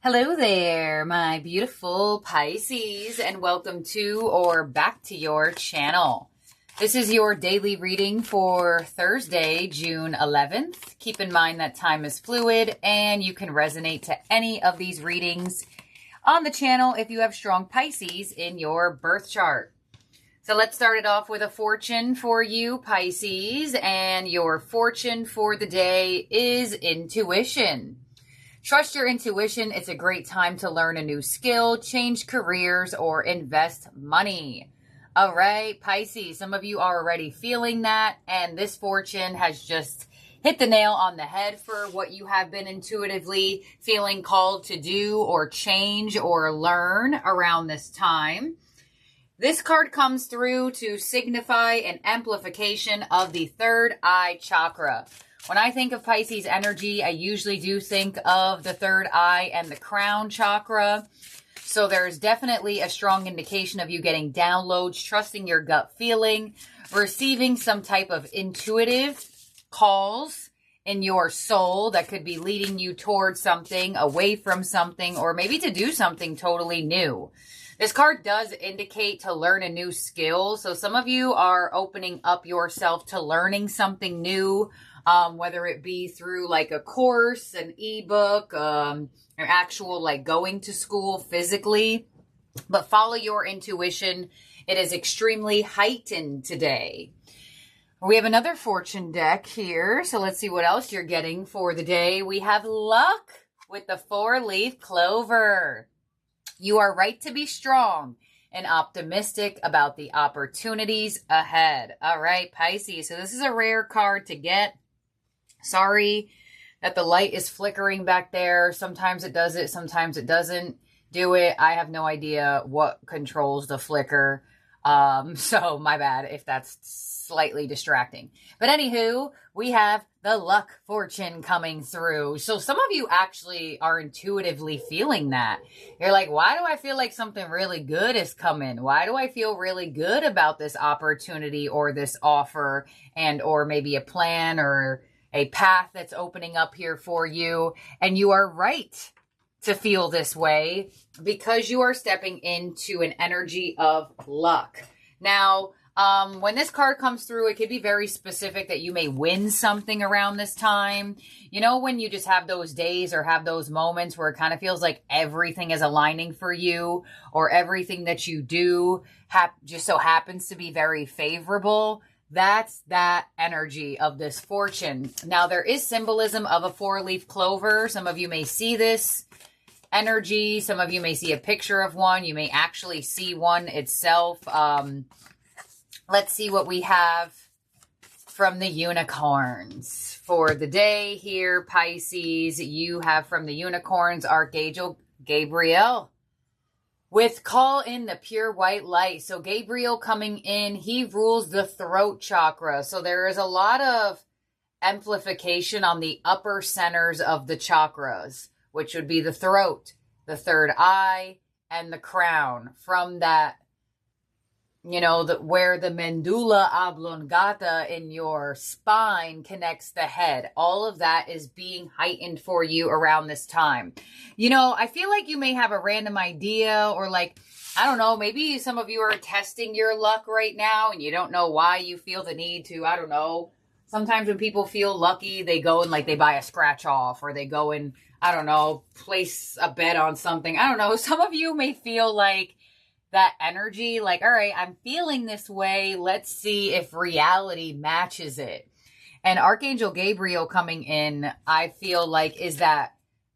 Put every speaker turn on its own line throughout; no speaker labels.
Hello there, my beautiful Pisces, and welcome to or back to your channel. This is your daily reading for Thursday, June 11th. Keep in mind that time is fluid and you can resonate to any of these readings on the channel if you have strong Pisces in your birth chart. So let's start it off with a fortune for you, Pisces, and your fortune for the day is intuition. Trust your intuition. It's a great time to learn a new skill, change careers, or invest money. All right, Pisces, some of you are already feeling that, and this fortune has just hit the nail on the head for what you have been intuitively feeling called to do or change or learn around this time. This card comes through to signify an amplification of the third eye chakra. When I think of Pisces energy, I usually do think of the third eye and the crown chakra. So there's definitely a strong indication of you getting downloads, trusting your gut feeling, receiving some type of intuitive calls in your soul that could be leading you towards something, away from something, or maybe to do something totally new. This card does indicate to learn a new skill. So some of you are opening up yourself to learning something new, whether it be through like a course, an ebook, or actual like going to school physically. But follow your intuition. It is extremely heightened today. We have another fortune deck here. So let's see what else you're getting for the day. We have luck with the 4-leaf clover. You are right to be strong and optimistic about the opportunities ahead. All right, Pisces. So this is a rare card to get. Sorry that the light is flickering back there. Sometimes it does it, sometimes it doesn't do it. I have no idea what controls the flicker. So my bad if that's slightly distracting. But anywho, we have the luck fortune coming through. So some of you actually are intuitively feeling that. You're like, why do I feel like something really good is coming? Why do I feel really good about this opportunity or this offer and or maybe a plan or a path that's opening up here for you? And you are right to feel this way because you are stepping into an energy of luck. Now, when this card comes through, it could be very specific that you may win something around this time. You know, when you just have those days or have those moments where it kind of feels like everything is aligning for you or everything that you do just so happens to be very favorable. That's that energy of this fortune. Now, there is symbolism of a 4-leaf clover. Some of you may see this energy. Some of you may see a picture of one. You may actually see one itself. Let's see what we have from the unicorns. For the day here, Pisces, you have from the unicorns, Archangel Gabriel. With call in the pure white light. So Gabriel coming in, he rules the throat chakra. So there is a lot of amplification on the upper centers of the chakras, which would be the throat, the third eye, and the crown. From that, you know, where the medulla oblongata in your spine connects the head. All of that is being heightened for you around this time. You know, I feel like you may have a random idea or like, I don't know, maybe some of you are testing your luck right now and you don't know why you feel the need to, I don't know. Sometimes when people feel lucky, they go and like they buy a scratch off or they go and, I don't know, place a bet on something. I don't know. Some of you may feel like that energy, like, all right, I'm feeling this way. Let's see if reality matches it. And Archangel Gabriel coming in, I feel like is that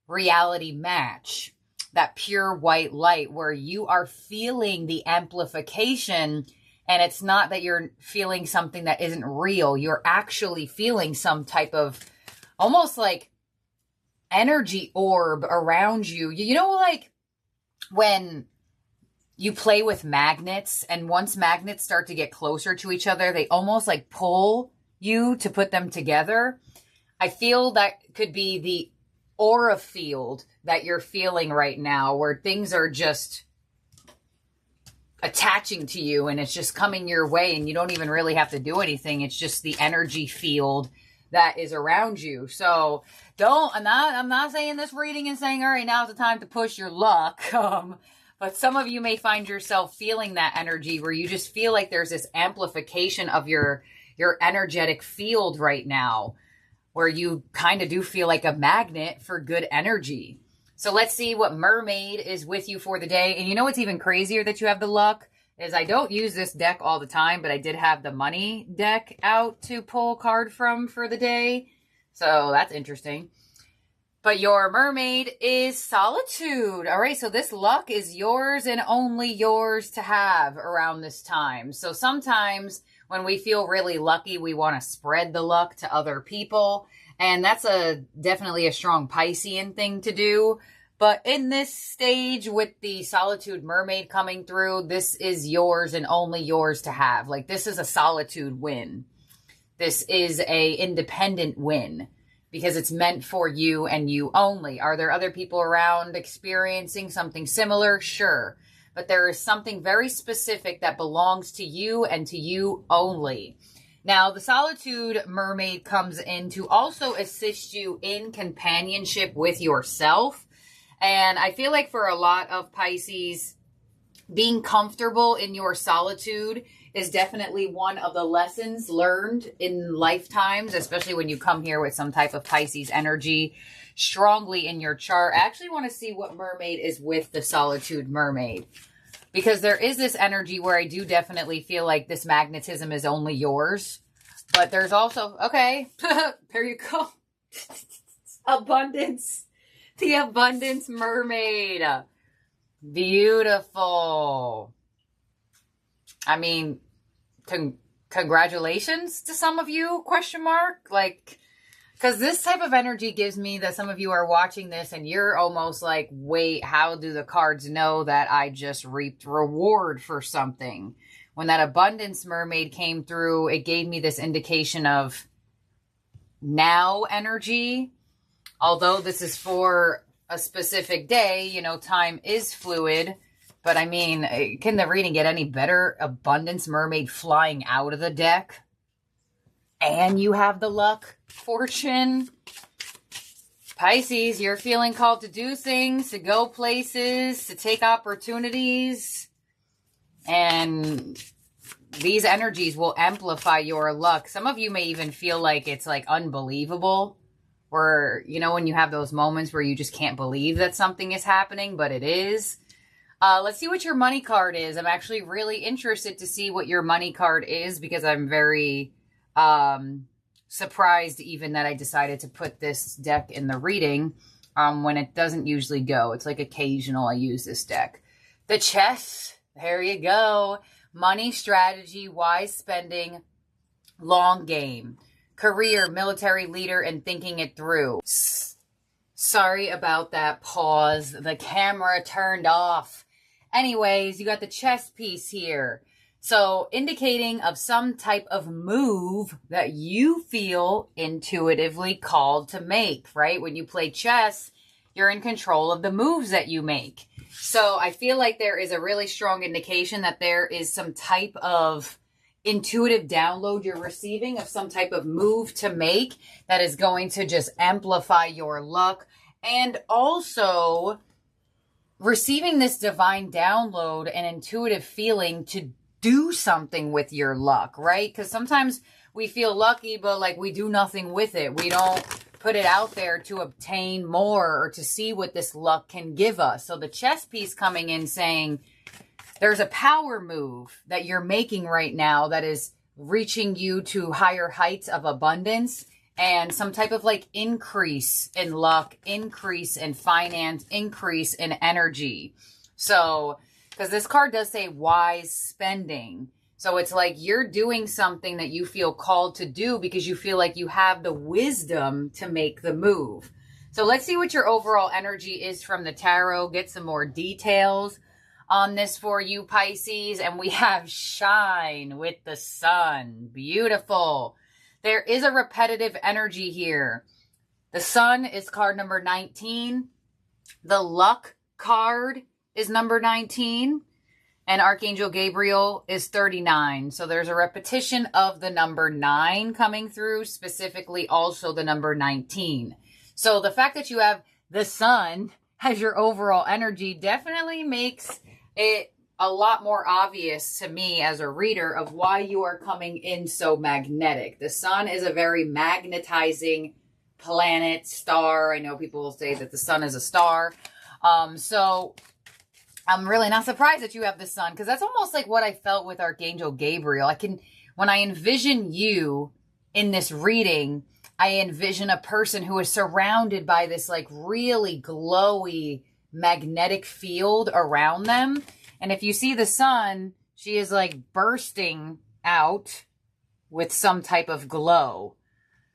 reality match, that pure white light where you are feeling the amplification. And it's not that you're feeling something that isn't real. You're actually feeling some type of almost like energy orb around you. You know, like when you play with magnets and once magnets start to get closer to each other, they almost like pull you to put them together. I feel that could be the aura field that you're feeling right now where things are just attaching to you and it's just coming your way and you don't even really have to do anything. It's just the energy field that is around you. So I'm not saying this reading and saying, all right, now's the time to push your luck. But some of you may find yourself feeling that energy where you just feel like there's this amplification of your energetic field right now, where you kind of do feel like a magnet for good energy. So let's see what mermaid is with you for the day. And you know what's even crazier that you have the luck is I don't use this deck all the time, but I did have the money deck out to pull a card from for the day. So that's interesting. But your mermaid is solitude. All right, so this luck is yours and only yours to have around this time. So sometimes when we feel really lucky, we want to spread the luck to other people. And that's definitely a strong Piscean thing to do. But in this stage with the solitude mermaid coming through, this is yours and only yours to have. Like, this is a solitude win. This is a independent win because it's meant for you and you only. Are there other people around experiencing something similar? Sure. But there is something very specific that belongs to you and to you only. Now, the solitude mermaid comes in to also assist you in companionship with yourself. And I feel like for a lot of Pisces, being comfortable in your solitude is definitely one of the lessons learned in lifetimes, especially when you come here with some type of Pisces energy strongly in your chart. I actually want to see what mermaid is with the solitude mermaid, because there is this energy where I do definitely feel like this magnetism is only yours. But there's also, okay, there you go. Abundance. The abundance mermaid. Beautiful. I mean, congratulations to some of you, question mark. Like, because this type of energy gives me that some of you are watching this and you're almost like, wait, how do the cards know that I just reaped reward for something? When that abundance mermaid came through, it gave me this indication of now energy. Although this is for a specific day, you know, time is fluid. But I mean, can the reading get any better? Abundance mermaid flying out of the deck. And you have the luck, fortune. Pisces, you're feeling called to do things, to go places, to take opportunities. And these energies will amplify your luck. Some of you may even feel like it's like unbelievable. Or, you know, when you have those moments where you just can't believe that something is happening, but it is. Let's see what your money card is. I'm actually really interested to see what your money card is because I'm very surprised even that I decided to put this deck in the reading when it doesn't usually go. It's like occasional I use this deck. The chess, there you go. Money, strategy, wise spending, long game. Career, military leader, and thinking it through. Sorry about that pause. The camera turned off. Anyways, you got the chess piece here. So indicating of some type of move that you feel intuitively called to make, right? When you play chess, you're in control of the moves that you make. So I feel like there is a really strong indication that there is some type of intuitive download you're receiving of some type of move to make that is going to just amplify your luck. And also receiving this divine download and intuitive feeling to do something with your luck, right? Because sometimes we feel lucky, but like we do nothing with it. We don't put it out there to obtain more or to see what this luck can give us. So the chess piece coming in saying, there's a power move that you're making right now that is reaching you to higher heights of abundance and some type of like increase in luck, increase in finance, increase in energy. So, because this card does say wise spending. So it's like you're doing something that you feel called to do because you feel like you have the wisdom to make the move. So let's see what your overall energy is from the tarot. Get some more details on this for you, Pisces. And we have shine with the sun. Beautiful. There is a repetitive energy here. The sun is card number 19. The luck card is number 19. And Archangel Gabriel is 39. So there's a repetition of the number 9 coming through, specifically also the number 19. So the fact that you have the sun as your overall energy definitely makes it a lot more obvious to me as a reader of why you are coming in so magnetic. The sun is a very magnetizing planet, star. I know people will say that the sun is a star. So I'm really not surprised that you have the sun, because that's almost like what I felt with Archangel Gabriel. When I envision you in this reading, I envision a person who is surrounded by this like really glowy magnetic field around them. And if you see the sun, she is like bursting out with some type of glow.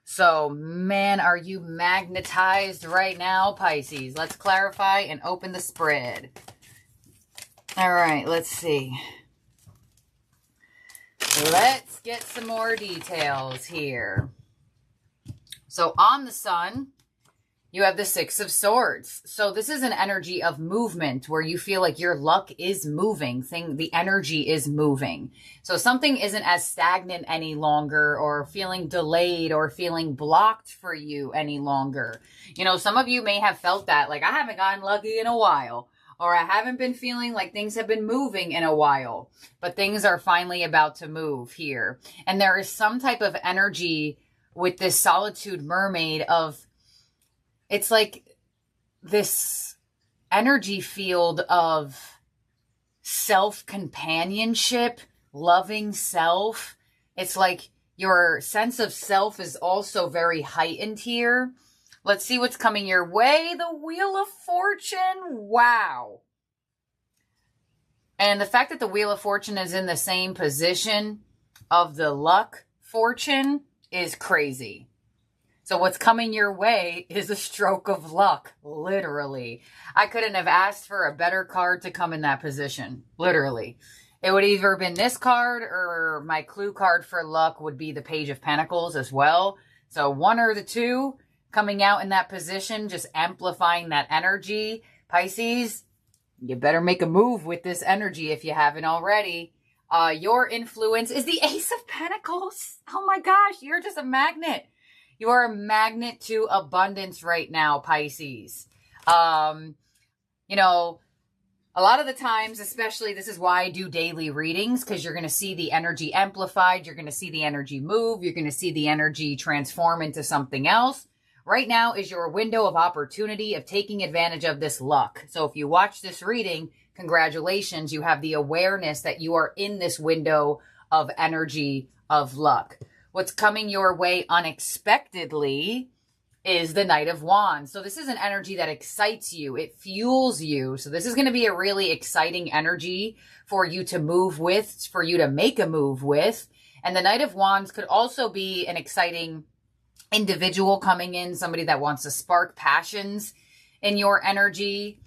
So, man, are you magnetized right now, Pisces? Let's clarify and open the spread. All right, let's see. Let's get some more details here. So on the sun, you have the Six of Swords. So this is an energy of movement where you feel like your luck is moving. The energy is moving. So something isn't as stagnant any longer, or feeling delayed or feeling blocked for you any longer. You know, some of you may have felt that, like, I haven't gotten lucky in a while, or I haven't been feeling like things have been moving in a while, but things are finally about to move here. And there is some type of energy with this solitude mermaid of, it's like this energy field of self-companionship, loving self. It's like your sense of self is also very heightened here. Let's see what's coming your way. The Wheel of Fortune. Wow. And the fact that the Wheel of Fortune is in the same position of the Luck Fortune is crazy. So what's coming your way is a stroke of luck, literally. I couldn't have asked for a better card to come in that position, literally. It would either have been this card, or my clue card for luck would be the Page of Pentacles as well. So one or the two coming out in that position, just amplifying that energy. Pisces, you better make a move with this energy if you haven't already. Your influence is the Ace of Pentacles. Oh my gosh, you're just a magnet. You are a magnet to abundance right now, Pisces. You know, a lot of the times, especially, this is why I do daily readings, because you're going to see the energy amplified. You're going to see the energy move. You're going to see the energy transform into something else. Right now is your window of opportunity of taking advantage of this luck. So if you watch this reading, congratulations, you have the awareness that you are in this window of energy of luck. What's coming your way unexpectedly is the Knight of Wands. So this is an energy that excites you. It fuels you. So this is going to be a really exciting energy for you to move with, for you to make a move with. And the Knight of Wands could also be an exciting individual coming in, somebody that wants to spark passions in your energy.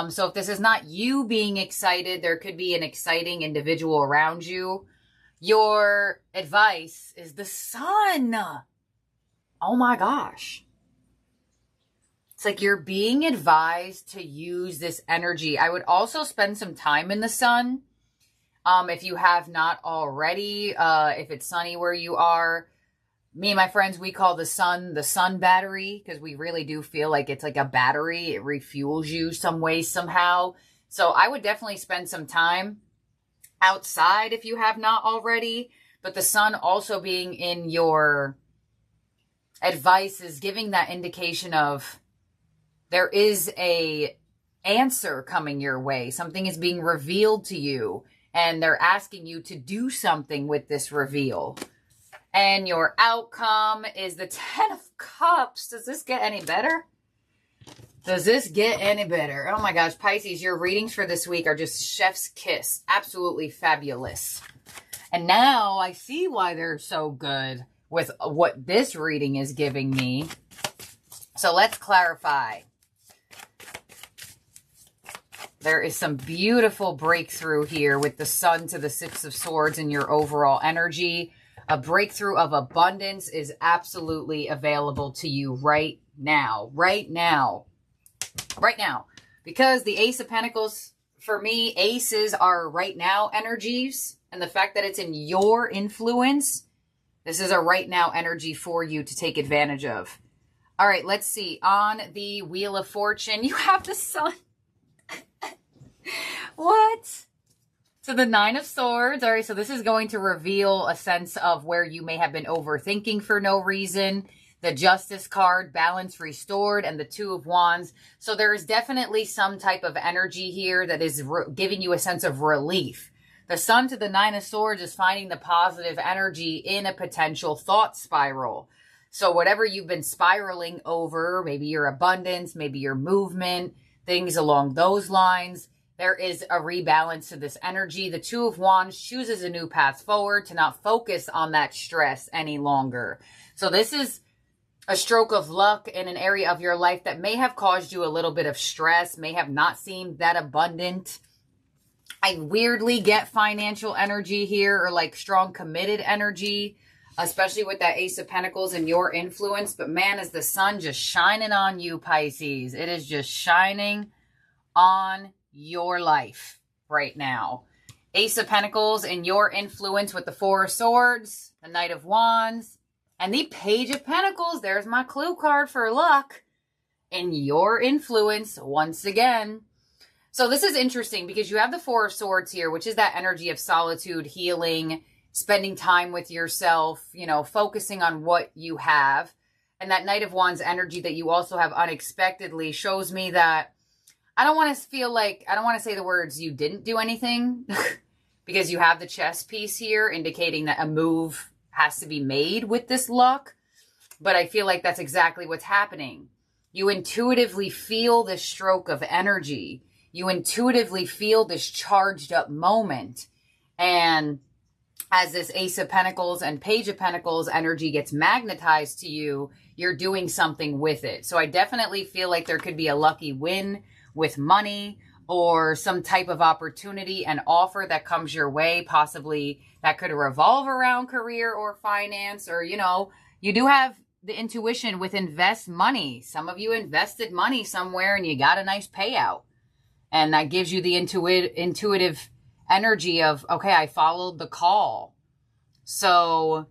So if this is not you being excited, there could be an exciting individual around you. Your advice is the Sun. Oh my gosh. It's like you're being advised to use this energy. I would also spend some time in the sun. If you have not already, if it's sunny where you are. Me and my friends, we call the sun battery, because we really do feel like it's like a battery. It refuels you some way, somehow. So I would definitely spend some time outside if you have not already. But the sun also being in your advice is giving that indication of there is a answer coming your way. Something is being revealed to you, and they're asking you to do something with this reveal. And your outcome is the Ten of Cups. Does this get any better? Does this get any better? Oh my gosh, Pisces, your readings for this week are just chef's kiss. Absolutely fabulous. And now I see why they're so good with what this reading is giving me. So let's clarify. There is some beautiful breakthrough here with the Sun to the Six of Swords in your overall energy. A breakthrough of abundance is absolutely available to you right now. Right now. Right now. Because the Ace of Pentacles for me, aces are right now energies. And the fact that it's in your influence, this is a right now energy for you to take advantage of. All right, let's see. On the Wheel of Fortune, you have the Sun. What? So the Nine of Swords. All right, so this is going to reveal a sense of where you may have been overthinking for no reason. The Justice card, balance restored, and the Two of Wands. So there is definitely some type of energy here that is giving you a sense of relief. The Sun to the Nine of Swords is finding the positive energy in a potential thought spiral. So whatever you've been spiraling over, maybe your abundance, maybe your movement, things along those lines, there is a rebalance to this energy. The Two of Wands chooses a new path forward to not focus on that stress any longer. So this is a stroke of luck in an area of your life that may have caused you a little bit of stress, may have not seemed that abundant. I weirdly get financial energy here, or like strong committed energy, especially with that Ace of Pentacles and your influence. But man, is the sun just shining on you, Pisces. It is just shining on your life right now. Ace of Pentacles and your influence with the Four of Swords, the Knight of Wands, and the Page of Pentacles. There's my clue card for luck. And your influence once again. So this is interesting because you have the Four of Swords here, which is that energy of solitude, healing, spending time with yourself, you know, focusing on what you have. And that Knight of Wands energy that you also have unexpectedly shows me that I don't want to say the words you didn't do anything because you have the chess piece here indicating that a move has to be made with this luck. But I feel like that's exactly what's happening. You intuitively feel this stroke of energy. You intuitively feel this charged up moment. And as this Ace of Pentacles and Page of Pentacles energy gets magnetized to you, you're doing something with it. So I definitely feel like there could be a lucky win with money or some type of opportunity and offer that comes your way, possibly that could revolve around career or finance, or, you know, you do have the intuition with invest money. Some of you invested money somewhere and you got a nice payout. And that gives you the intuitive energy of, okay, I followed the call. So,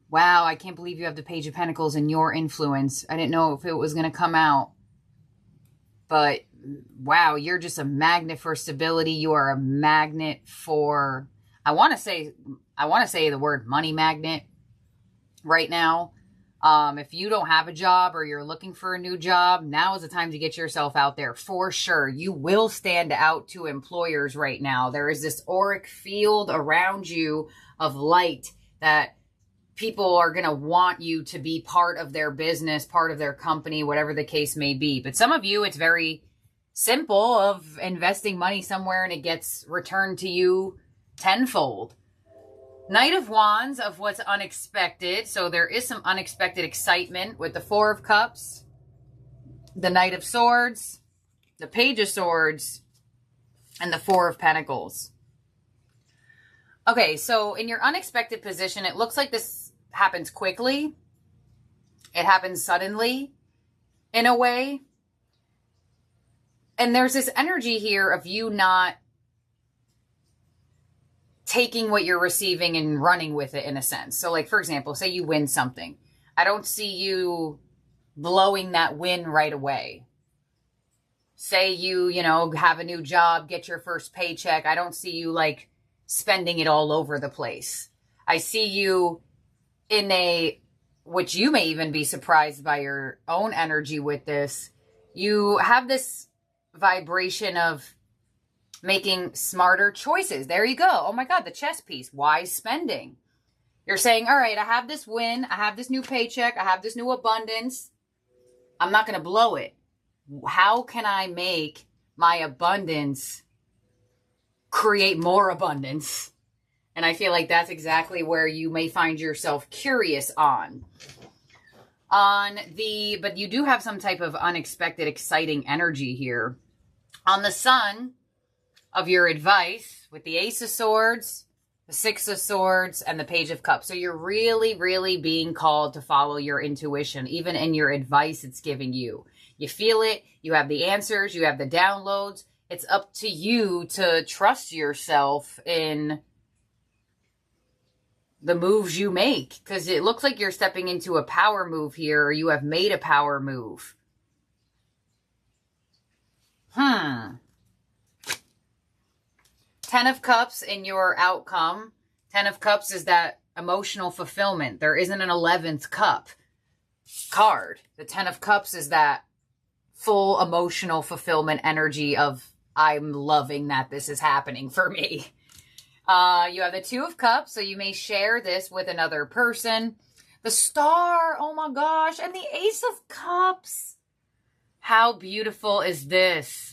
wow, I can't believe you have the Page of Pentacles and your influence. I didn't know if it was going to come out. But wow, you're just a magnet for stability. You are a magnet for, I want to say the word money magnet right now. If you don't have a job or you're looking for a new job, now is the time to get yourself out there for sure. You will stand out to employers right now. There is this auric field around you of light that people are going to want you to be part of their business, part of their company, whatever the case may be. But some of you, it's very simple of investing money somewhere and it gets returned to you tenfold. Knight of Wands of what's unexpected. So there is some unexpected excitement with the Four of Cups, the Knight of Swords, the Page of Swords, and the Four of Pentacles. Okay, so in your unexpected position, it looks like this happens quickly. It happens suddenly in a way. And there's this energy here of you not taking what you're receiving and running with it in a sense. So like, for example, say you win something. I don't see you blowing that win right away. Say you have a new job, get your first paycheck. I don't see you like spending it all over the place. I see you in which you may even be surprised by your own energy with this. You have this vibration of making smarter choices. There you go. Oh my God, the chess piece, wise spending. You're saying, all right, I have this win. I have this new paycheck. I have this new abundance. I'm not going to blow it. How can I make my abundance create more abundance? And I feel like that's exactly where you may find yourself curious on. But you do have some type of unexpected, exciting energy here. On the Sun of your advice with the Ace of Swords, the Six of Swords, and the Page of Cups. So you're really, really being called to follow your intuition, even in your advice it's giving you. You feel it. You have the answers. You have the downloads. it's up to you to trust yourself in the moves you make, because it looks like you're stepping into a power move here, or you have made a power move. Ten of Cups in your outcome. 10 of Cups is that emotional fulfillment. There isn't an 11th cup card. The 10 of Cups is that full emotional fulfillment energy of, I'm loving that this is happening for me. You have the 2 of Cups, so you may share this with another person. The Star, oh my gosh, and the Ace of Cups. How beautiful is this?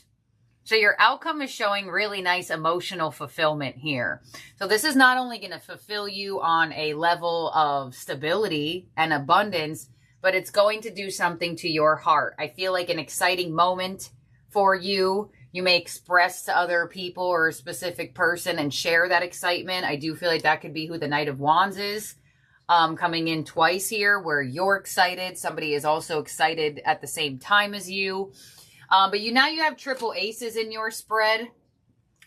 So your outcome is showing really nice emotional fulfillment here. So this is not only going to fulfill you on a level of stability and abundance, but it's going to do something to your heart. I feel like an exciting moment for you. You may express to other people or a specific person and share that excitement. I do feel like that could be who the Knight of Wands is, coming in twice here, where you're excited. Somebody is also excited at the same time as you. But now you have triple aces in your spread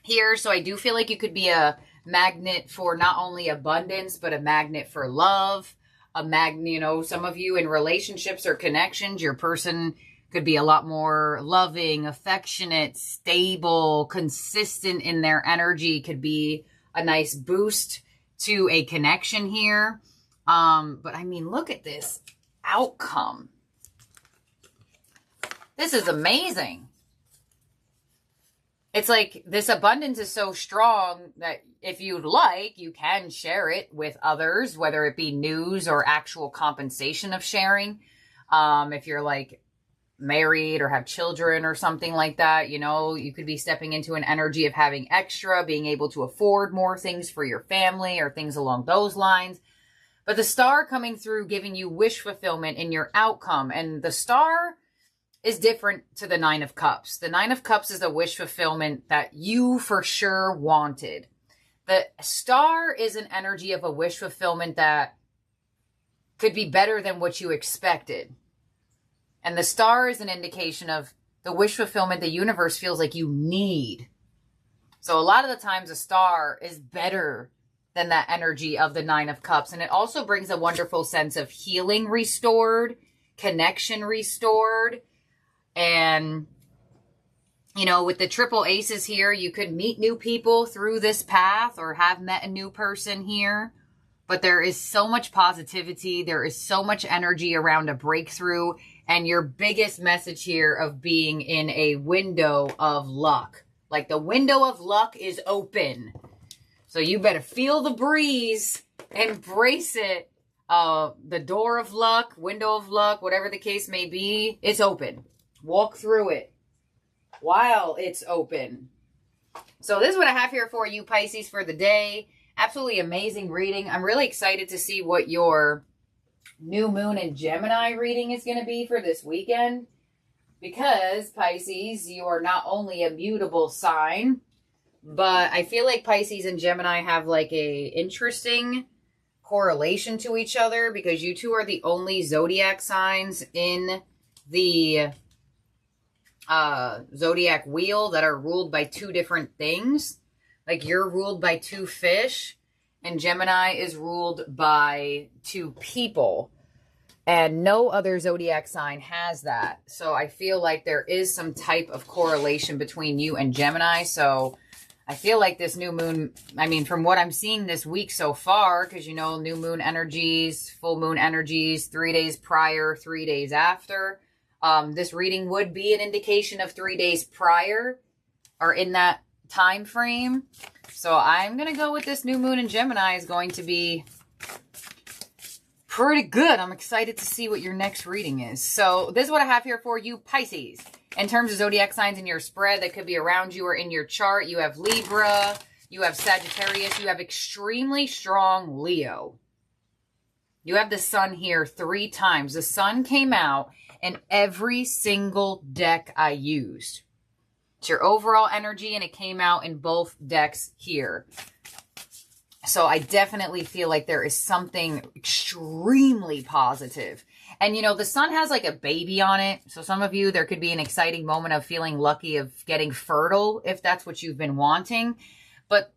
here. So I do feel like you could be a magnet for not only abundance, but a magnet for love. A magnet, some of you in relationships or connections, your person could be a lot more loving, affectionate, stable, consistent in their energy. Could be a nice boost to a connection here. But I mean, look at this outcome. This is amazing. It's like this abundance is so strong that if you'd like, you can share it with others, whether it be news or actual compensation of sharing. If you're like married or have children or something like that, you could be stepping into an energy of having extra, being able to afford more things for your family or things along those lines. But the Star coming through, giving you wish fulfillment in your outcome. And the Star is different to the 9 of Cups. The 9 of Cups is a wish fulfillment that you for sure wanted. The Star is an energy of a wish fulfillment that could be better than what you expected. And the Star is an indication of the wish fulfillment the universe feels like you need. So a lot of the times a Star is better than that energy of the 9 of Cups. And it also brings a wonderful sense of healing restored, connection restored. And, with the triple aces here, you could meet new people through this path or have met a new person here. But there is so much positivity. There is so much energy around a breakthrough. And your biggest message here of being in a window of luck. Like the window of luck is open. So you better feel the breeze, embrace it. The door of luck, window of luck, whatever the case may be, it's open. Walk through it while it's open. So this is what I have here for you, Pisces, for the day. Absolutely amazing reading. I'm really excited to see what your new moon in Gemini reading is going to be for this weekend. Because, Pisces, you are not only a mutable sign, but I feel like Pisces and Gemini have like a interesting correlation to each other, because you two are the only zodiac signs in the zodiac wheel that are ruled by 2 different things. Like you're ruled by 2 fish, and Gemini is ruled by 2 people. And no other zodiac sign has that. So I feel like there is some type of correlation between you and Gemini. So I feel like this new moon, from what I'm seeing this week so far, because new moon energies, full moon energies, 3 days prior, 3 days after. This reading would be an indication of 3 days prior or in that time frame. So I'm going to go with this new moon in Gemini is going to be pretty good. I'm excited to see what your next reading is. So this is what I have here for you, Pisces. In terms of zodiac signs in your spread that could be around you or in your chart, you have Libra, you have Sagittarius, you have extremely strong Leo. You have the sun here 3 times. The sun came out in every single deck I used. It's your overall energy, and it came out in both decks here. So I definitely feel like there is something extremely positive. And, you know, the sun has like a baby on it. So some of you, there could be an exciting moment of feeling lucky of getting fertile if that's what you've been wanting. But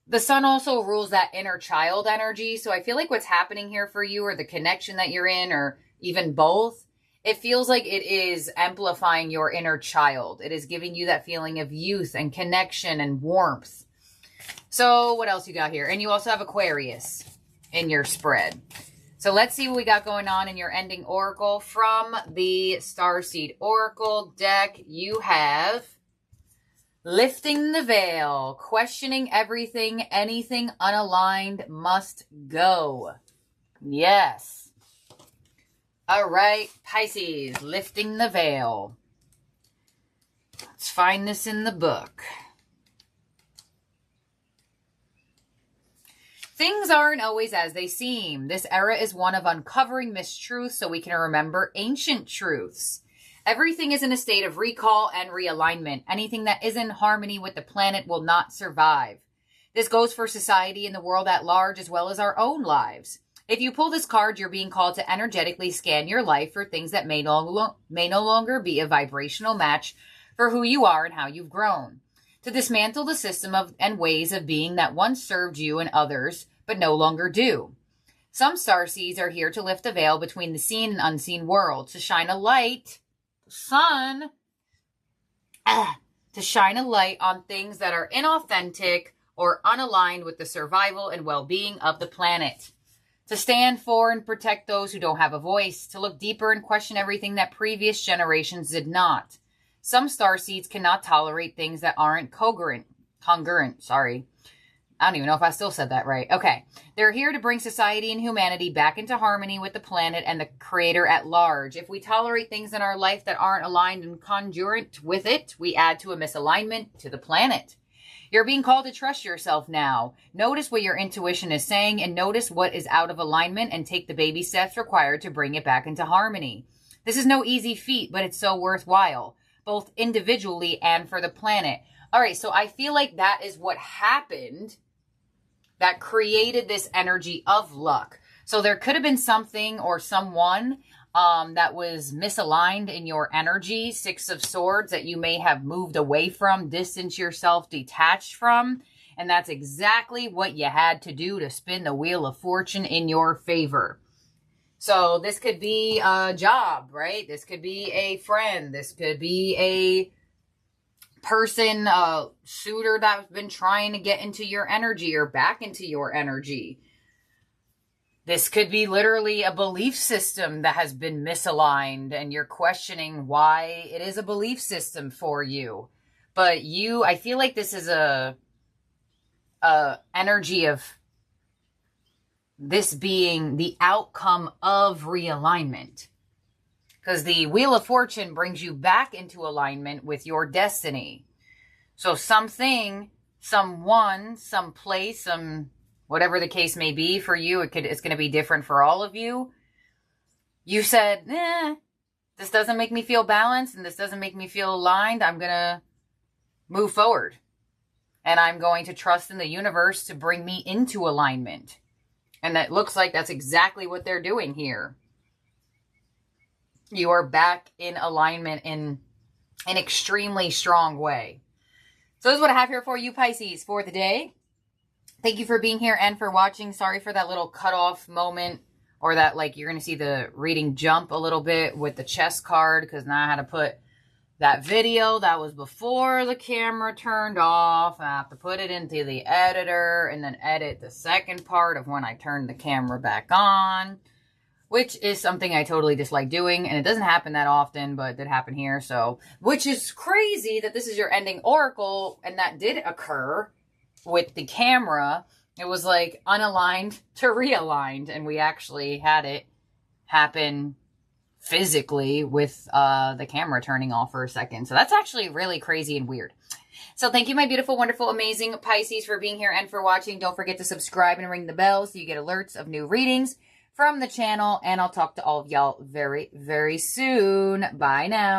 the sun also rules that inner child energy. So I feel like what's happening here for you, or the connection that you're in, or even both, it feels like it is amplifying your inner child. It is giving you that feeling of youth and connection and warmth. So what else you got here? And you also have Aquarius in your spread. So let's see what we got going on in your ending oracle. From the Starseed Oracle deck, you have lifting the veil, questioning everything, anything unaligned must go. Yes. All right, Pisces, lifting the veil. Let's find this in the book. Things aren't always as they seem. This era is one of uncovering mistruths so we can remember ancient truths. Everything is in a state of recall and realignment. Anything that isn't in harmony with the planet will not survive. This goes for society and the world at large, as well as our own lives. If you pull this card, you're being called to energetically scan your life for things that may no longer be a vibrational match for who you are and how you've grown. To dismantle the system and ways of being that once served you and others, but no longer do. Some starseeds are here to lift the veil between the seen and unseen world, to shine a light, sun, to shine a light on things that are inauthentic or unaligned with the survival and well-being of the planet. To stand for and protect those who don't have a voice, to look deeper and question everything that previous generations did not. Some starseeds cannot tolerate things that aren't congruent, sorry. I don't even know if I still said that right. Okay. They're here to bring society and humanity back into harmony with the planet and the creator at large. If we tolerate things in our life that aren't aligned and congruent with it, we add to a misalignment to the planet. You're being called to trust yourself now. Notice what your intuition is saying and notice what is out of alignment and take the baby steps required to bring it back into harmony. This is no easy feat, but it's so worthwhile, both individually and for the planet. All right, so I feel like that is what happened that created this energy of luck. So there could have been something or someone that was misaligned in your energy, Six of Swords, that you may have moved away from, distanced yourself, detached from. And that's exactly what you had to do to spin the wheel of fortune in your favor. So this could be a job, right? This could be a friend. This could be a person, a suitor that's been trying to get into your energy or back into your energy. This could be literally a belief system that has been misaligned and you're questioning why it is a belief system for you. But I feel like this is a energy of this being the outcome of realignment. Because the Wheel of Fortune brings you back into alignment with your destiny. So something, someone, some place, whatever the case may be for you, it's going to be different for all of you. You said, this doesn't make me feel balanced and this doesn't make me feel aligned. I'm going to move forward. And I'm going to trust in the universe to bring me into alignment. And that looks like that's exactly what they're doing here. You are back in alignment in an extremely strong way. So this is what I have here for you, Pisces, for the day. Thank you for being here and for watching. Sorry for that little cutoff moment, or that you're going to see the reading jump a little bit with the chess card, because now I had to put that video that was before the camera turned off. I have to put it into the editor and then edit the second part of when I turned the camera back on, which is something I totally dislike doing. And it doesn't happen that often, but it did happen here. So, which is crazy that this is your ending oracle. And that did occur with the camera. It was like unaligned to realigned. And we actually had it happen physically with the camera turning off for a second. So that's actually really crazy and weird. So thank you, my beautiful, wonderful, amazing Pisces, for being here and for watching. Don't forget to subscribe and ring the bell so you get alerts of new readings from the channel. And I'll talk to all of y'all very, very soon. Bye now.